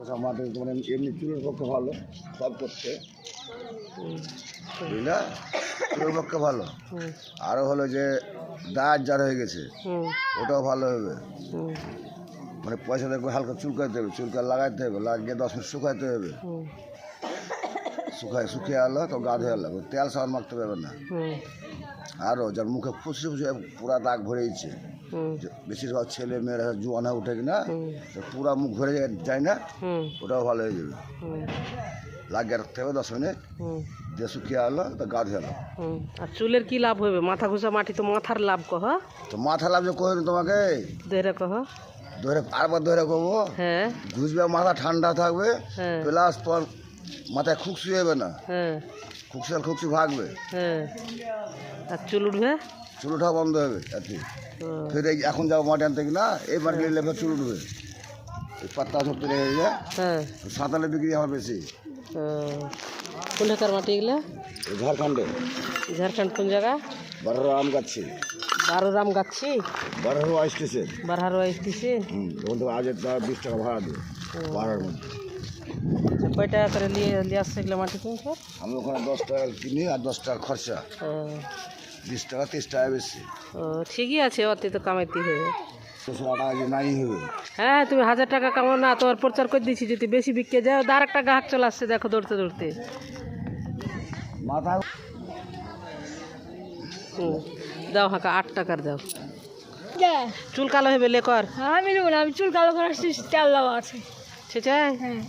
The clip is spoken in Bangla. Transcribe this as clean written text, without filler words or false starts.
আমাদের মানে এমনি চুলের পক্ষে ভালো সব করতে, বুঝলা, চুলের পক্ষে ভালো। আরও হলো যে দাঁত যার হয়ে গেছে ওটাও ভালো হবে। মানে পয়সা দেখবে হালকা চুলকাতে হবে, চুলকা লাগাইতে হবে, লাগিয়ে 10 মিনিট শুকাইতে হবে। শুকিয়ে আলো তো গা ধুয়ে আলো, তেল সাবান মাখতে পারবে না। আরও যার মুখে ফুসে ফুসে পুরা দাগ ভরেছে, বেশিরভাগ ছেলে মেয়েরা জোয়ানা উঠে কিনা পুরা মুখ ভরে যায় না, ওটাও ভালো হয়ে যাবে। লাগিয়ে রাখতে হবে 10 মিনিট, দিয়ে শুকিয়ে আলো তো গা ধুয়ে আলো। আর চুলের কি লাভ হবে? মাথা ঘুষা মাটি তো মাথার লাভ কহ, তো মাথা লাভ যে কহিনি তোমাকে, ধরে কহ, ধরে আরবার ধরে করবো। হ্যাঁ, ঘুষবে, মাথা ঠান্ডা থাকবে, প্লাস পর মাথায় খুকসি হবে না, খুকসি ভাগবে। আর চুল উঠবে, চুল ওঠা বন্ধ হবে। ফের এখন যাবো মাটি আনতে কিনা, এই মাটি নিলে ফের চুল উঠবে। এই পাত্তা ধরতে লেগে যায়, সাঁতালে বিক্রি আমার বেশি। কোনটাকার মাটি এগুলো? ঝাড়খণ্ডে। ঝাড়খণ্ড কোন জায়গা? বারোরাম গাছি। বারোরাম গাছি, বারোয়া স্টেশন। বারহারোয়া স্টেশন। ওখান থেকে আজ 20 টাকা ভাড়া দেবে বারোর মধ্যে। কয় টাকা করে নিয়ে আসছে এগুলো মাটি তুমি? স্যার আমি ওখানে 10 টাকা কিনি আর 10 টাকা খরচা, 20 টাকা 30 টাকা বেশি। ঠিকই আছে, অতি তো কামাইতে হবে। 200 টাকা যে নাই হবে। হ্যাঁ, তুমি 1000 টাকা কামাও না, তোমার প্রচার করে দিচ্ছি, যদি বেশি বিকে যায় আর একটা গ্রাহক চলে আসছে, দেখো দৌড়তে দৌড়তে। মাথা দাও হাঁকা 8 টাকার দাও। চুল কালো হবে লেকর? আমি নেব না, আমি চুল কালো করার তেল দেওয়া আছে। সে চাই। হ্যাঁ।